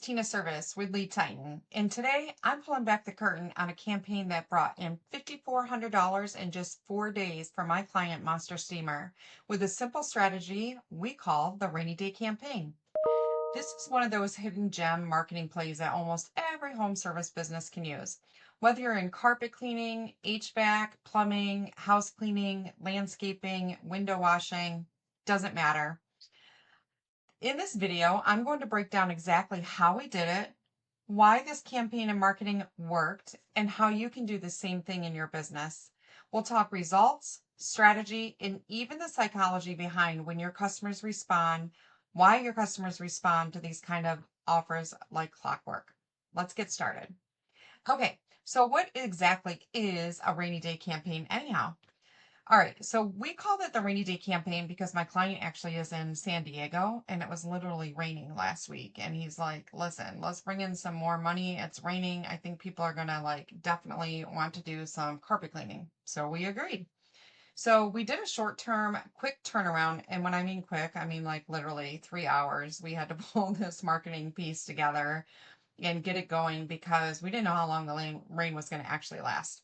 Tina Service with Lead Titan, and today I'm pulling back the curtain on a campaign that brought in $5,400 in just 4 days for my client Monster Steamer with a simple strategy we call the rainy day campaign. This is one of those hidden gem marketing plays that almost every home service business can use. Whether you're in carpet cleaning, HVAC, plumbing, house cleaning, landscaping, window washing, doesn't matter. In this video, I'm going to break down exactly how we did it, why this campaign and marketing worked, and how you can do the same thing in your business. We'll talk results, strategy, and even the psychology behind when your customers respond, why your customers respond to these kind of offers like clockwork. Let's get started. Okay, so what exactly is a rainy day campaign anyhow? All right, so we called it the rainy day campaign because my client actually is in San Diego and it was literally raining last week. And he's like, listen, let's bring in some more money. It's raining. I think people are going to definitely want to do some carpet cleaning. So we agreed. So we did a short-term, quick turnaround. And when I mean quick, I mean like literally 3 hours. We had to pull this marketing piece together and get it going because we didn't know how long the rain was going to actually last.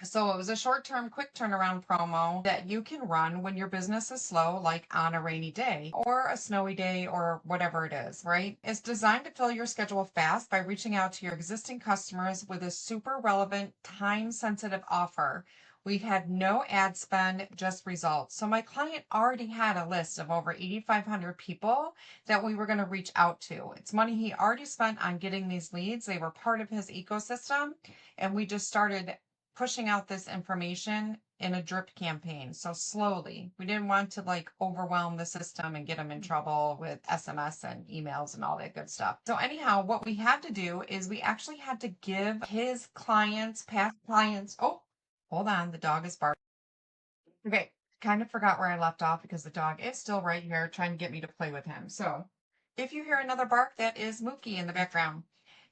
So it was a short-term, quick turnaround promo that you can run when your business is slow, like on a rainy day or a snowy day or whatever it is, right? It's designed to fill your schedule fast by reaching out to your existing customers with a super relevant, time-sensitive offer. We had no ad spend, just results. So my client already had a list of over 8,500 people that we were going to reach out to. It's money he already spent on getting these leads. They were part of his ecosystem, and we just started pushing out this information in a drip campaign. So slowly, we didn't want to overwhelm the system and get them in trouble with SMS and emails and all that good stuff. So anyhow, what we had to do is we actually had to give his clients, past clients, oh, hold on, the dog is barking. Okay, kind of forgot where I left off because the dog is still right here trying to get me to play with him. So if you hear another bark, that is Mookie in the background.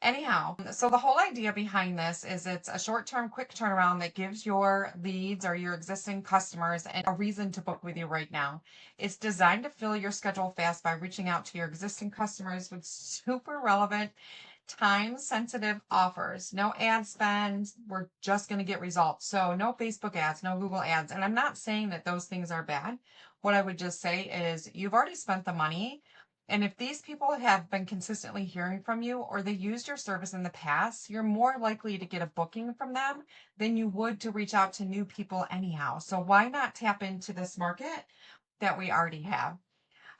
Anyhow, so the whole idea behind this is it's a short-term, quick turnaround that gives your leads or your existing customers a reason to book with you right now. It's designed to fill your schedule fast by reaching out to your existing customers with super relevant, time-sensitive offers. No ad spend. We're just going to get results. So no Facebook ads, no Google ads. And I'm not saying that those things are bad. What I would just say is you've already spent the money. And if these people have been consistently hearing from you or they used your service in the past, you're more likely to get a booking from them than you would to reach out to new people anyhow. So why not tap into this market that we already have?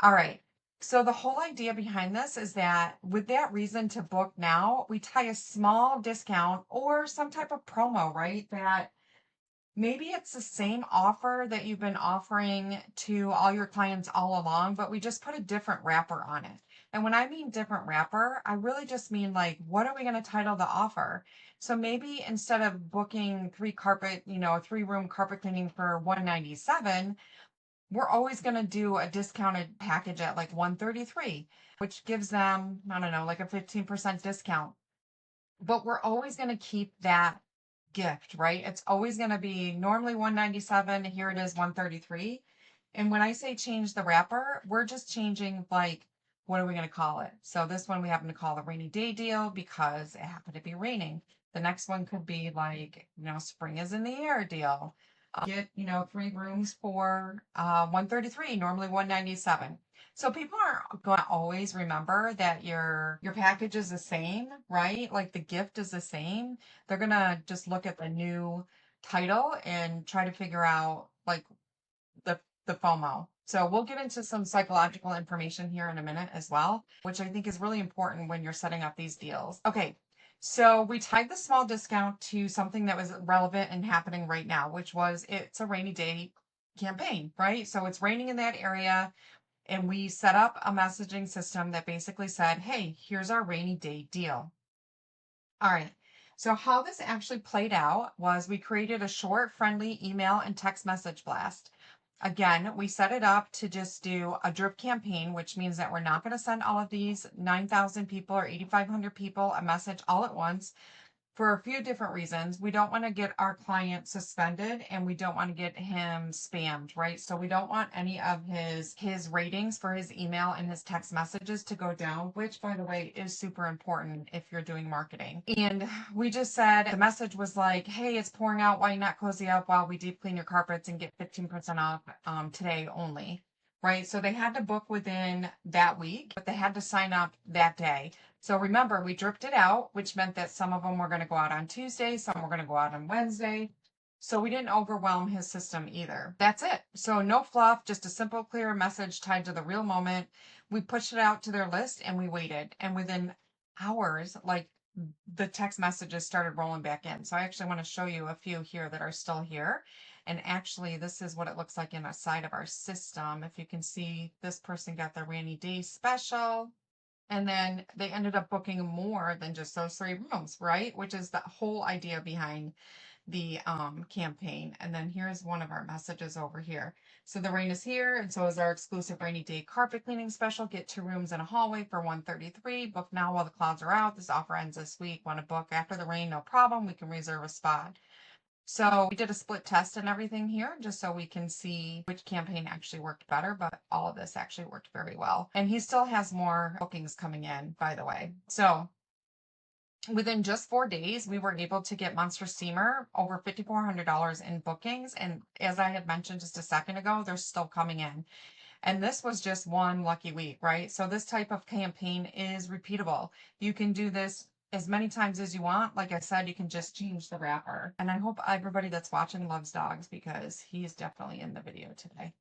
All right. So the whole idea behind this is that with that reason to book now, we tie a small discount or some type of promo, right? That maybe it's the same offer that you've been offering to all your clients all along, but we just put a different wrapper on it. And when I mean different wrapper, I really just mean what are we going to title the offer? So maybe instead of booking 3-room carpet cleaning for $197, we're always going to do a discounted package at $133, which gives them, I don't know, a 15% discount. But we're always going to keep that gift, right? It's always going to be normally $197. Here it is $133. And when I say change the wrapper, we're just changing what are we going to call it? So this one we happen to call a rainy day deal because it happened to be raining. The next one could be spring is in the air deal. Get 3 rooms for $133, normally $197. So people aren't going to always remember that your package is the same, right? Like the gift is the same. They're going to just look at the new title and try to figure out the FOMO. So we'll get into some psychological information here in a minute as well, which I think is really important when you're setting up these deals. Okay. So we tied the small discount to something that was relevant and happening right now, which was it's a rainy day campaign, right? So it's raining in that area. And we set up a messaging system that basically said, hey, here's our rainy day deal. All right. So how this actually played out was we created a short, friendly email and text message blast. Again, we set it up to just do a drip campaign, which means that we're not going to send all of these 9,000 people or 8,500 people a message all at once. for a few different reasons. We don't want to get our client suspended and we don't want to get him spammed, right? So we don't want any of his ratings for his email and his text messages to go down, which by the way is super important if you're doing marketing. And we just said the message was like, hey, it's pouring out. Why not cozy up while we deep clean your carpets and get 15% off today only? Right. So they had to book within that week, but they had to sign up that day. So remember, we dripped it out, which meant that some of them were going to go out on Tuesday, some were going to go out on Wednesday. So we didn't overwhelm his system either. That's it. So no fluff, just a simple, clear message tied to the real moment. We pushed it out to their list and we waited. And within hours, like the text messages started rolling back in. So I actually want to show you a few here that are still here. And actually, this is what it looks like in a side of our system. If you can see, this person got the rainy day special. And then they ended up booking more than just those 3 rooms, right? Which is the whole idea behind the campaign. And then here's one of our messages over here. So the rain is here, and so is our exclusive rainy day carpet cleaning special. Get 2 rooms and a hallway for $133. Book now while the clouds are out. This offer ends this week. Want to book after the rain? No problem. We can reserve a spot. So we did a split test and everything here just so we can see which campaign actually worked better, but all of this actually worked very well. And he still has more bookings coming in, by the way. So within just 4 days, we were able to get Monster Steamer over $5,400 in bookings. And as I had mentioned just a second ago, they're still coming in. And this was just one lucky week, right? So this type of campaign is repeatable. You can do this as many times as you want. Like I said, you can just change the wrapper. And I hope everybody that's watching loves dogs because he's definitely in the video today.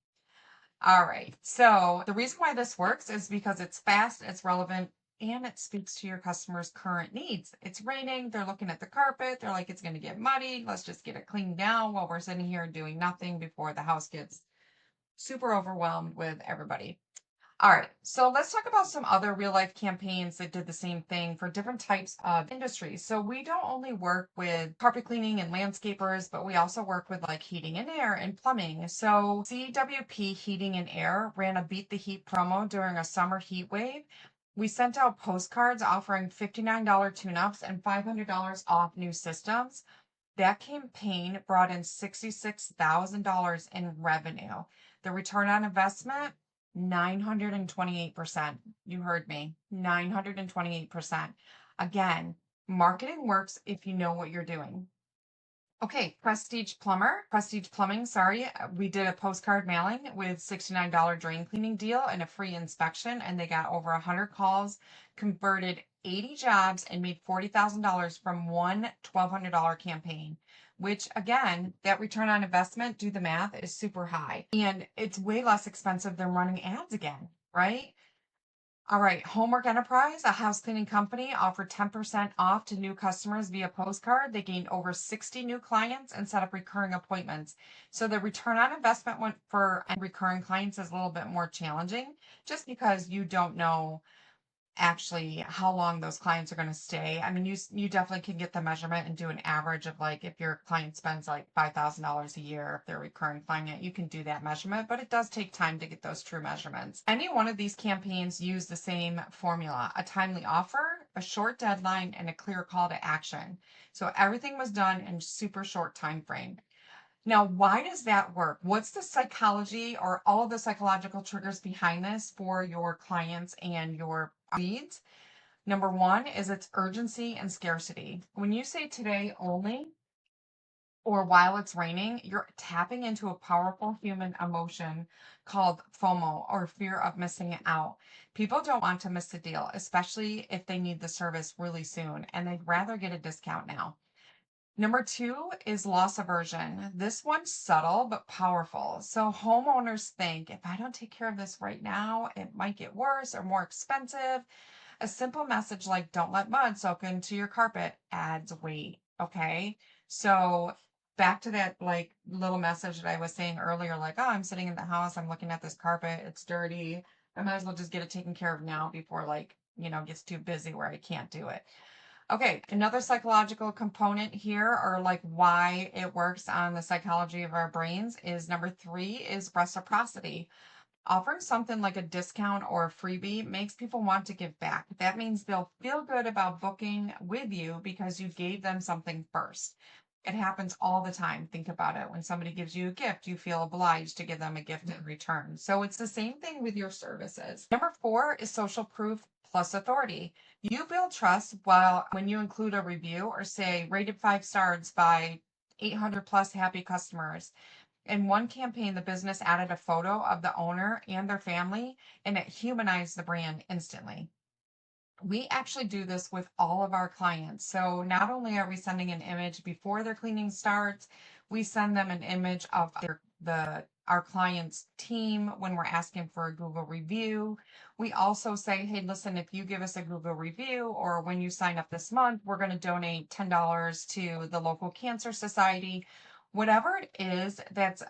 All right. So the reason why this works is because it's fast, it's relevant, and it speaks to your customer's current needs. It's raining, they're looking at the carpet, they're like, it's going to get muddy. Let's just get it cleaned down while we're sitting here doing nothing before the house gets super overwhelmed with everybody. All right, so let's talk about some other real life campaigns that did the same thing for different types of industries. So we don't only work with carpet cleaning and landscapers, but we also work with like heating and air and plumbing. So CWP Heating and Air ran a Beat the Heat promo during a summer heat wave. We sent out postcards offering $59 tune-ups and $500 off new systems. That campaign brought in $66,000 in revenue. The return on investment, 928%. You heard me, 928%. Again, marketing works if you know what you're doing. Okay, Prestige Plumbing, sorry. We did a postcard mailing with $69 drain cleaning deal and a free inspection, and they got over 100 calls, converted 80 jobs, and made $40,000 from one $1,200 campaign, which again, that return on investment, do the math, is super high. And it's way less expensive than running ads again, right? All right, Homework Enterprise, a house cleaning company, offered 10% off to new customers via postcard. They gained over 60 new clients and set up recurring appointments. So the return on investment went for recurring clients is a little bit more challenging just because you don't know actually how long those clients are going to stay. I mean, you definitely can get the measurement and do an average of like if your client spends like $5,000 a year, if they're a recurring client, you can do that measurement, but it does take time to get those true measurements. Any one of these campaigns use the same formula: a timely offer, a short deadline, and a clear call to action. So everything was done in super short time frame. Now, why does that work? What's the psychology or all of the psychological triggers behind this for your clients and your leads? Number one is its urgency and scarcity. When you say today only or while it's raining, you're tapping into a powerful human emotion called FOMO, or fear of missing out. People don't want to miss the deal, especially if they need the service really soon and they'd rather get a discount now. Number two is loss aversion. This one's subtle but powerful. So homeowners think if I don't take care of this right now, it might get worse or more expensive. A simple message like don't let mud soak into your carpet adds weight. Okay. So back to that like little message that I was saying earlier, like, oh, I'm sitting in the house, I'm looking at this carpet, it's dirty. I might as well just get it taken care of now before like, gets too busy where I can't do it. Okay, another psychological component here, or like why it works on the psychology of our brains, is number three is reciprocity. Offering something like a discount or a freebie makes people want to give back. That means they'll feel good about booking with you because you gave them something first. It happens all the time. Think about it. When somebody gives you a gift, you feel obliged to give them a gift in return. So it's the same thing with your services. Number four is social proof plus authority. You build trust while when you include a review or say rated 5 stars by 800 plus happy customers. In one campaign, the business added a photo of the owner and their family, and it humanized the brand instantly. We actually do this with all of our clients. So not only are we sending an image before their cleaning starts, we send them an image of our client's team when we're asking for a Google review. We also say, hey, listen, if you give us a Google review or when you sign up this month, we're going to donate $10 to the local cancer society. Whatever it is that's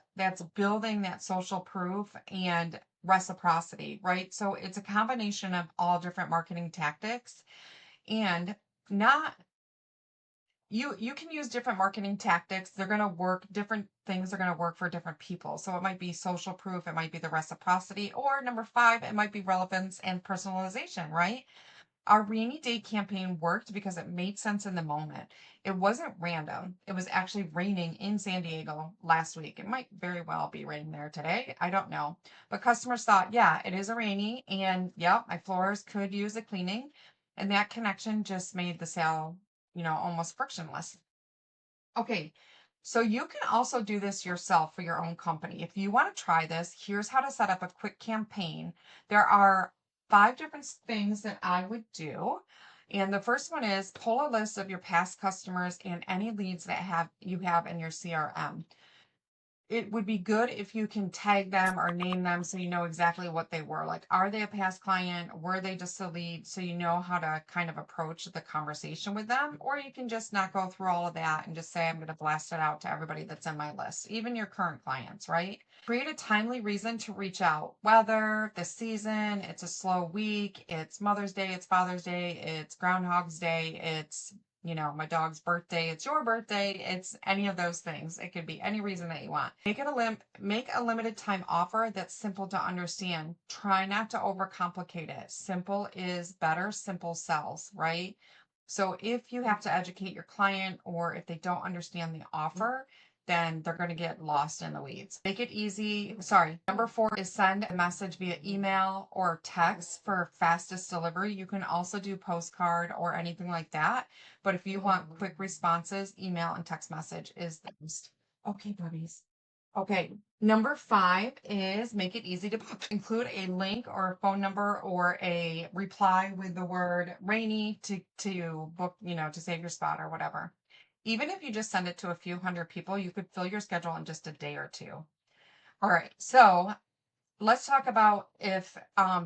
building that social proof and reciprocity, right? So it's a combination of all different marketing tactics and not you can use different marketing tactics. They're going to work different things are going to work for different people. So it might be social proof, it might be the reciprocity, or number 5, it might be relevance and personalization, right? Our rainy day campaign worked because it made sense in the moment. It wasn't random. It was actually raining in San Diego last week. It might very well be raining there today. I don't know. But customers thought, yeah, it is a rainy and yep, my floors could use a cleaning. And that connection just made the sale, almost frictionless. Okay, so you can also do this yourself for your own company. If you want to try this, here's how to set up a quick campaign. There are 5 different things that I would do. And the first one is pull a list of your past customers and any leads that you have in your CRM. It would be good if you can tag them or name them so you know exactly what they were. Like, are they a past client? Were they just a lead? So you know how to kind of approach the conversation with them. Or you can just not go through all of that and just say, I'm going to blast it out to everybody that's in my list, even your current clients, right? Create a timely reason to reach out. Whether the season, it's a slow week, it's Mother's Day, it's Father's Day, it's Groundhog's Day, it's my dog's birthday, it's your birthday, it's any of those things. It could be any reason that you want. Make a limited time offer that's simple to understand. Try not to overcomplicate it. Simple is better, simple sells, right? So if you have to educate your client or if they don't understand the offer, then they're going to get lost in the weeds. Make it easy. Sorry. Number 4 is send a message via email or text for fastest delivery. You can also do postcard or anything like that. But if you want quick responses, email and text message is the best. Okay, buddies. Okay, number 5 is make it easy to book. Include a link or a phone number or a reply with the word rainy to book, to save your spot or whatever. Even if you just send it to a few hundred people, you could fill your schedule in just a day or two. All right, so let's talk about if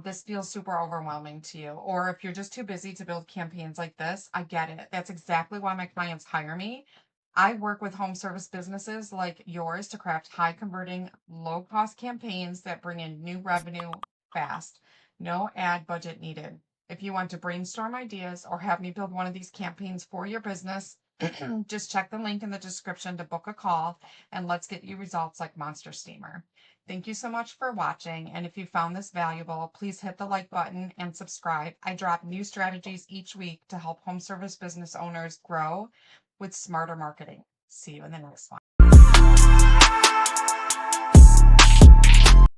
this feels super overwhelming to you, or if you're just too busy to build campaigns like this. I get it. That's exactly why my clients hire me. I work with home service businesses like yours to craft high converting, low cost campaigns that bring in new revenue fast. No ad budget needed. If you want to brainstorm ideas or have me build one of these campaigns for your business, just check the link in the description to book a call and let's get you results like Monster Steamer. Thank you so much for watching. And if you found this valuable, please hit the like button and subscribe. I drop new strategies each week to help home service business owners grow with smarter marketing. See you in the next one.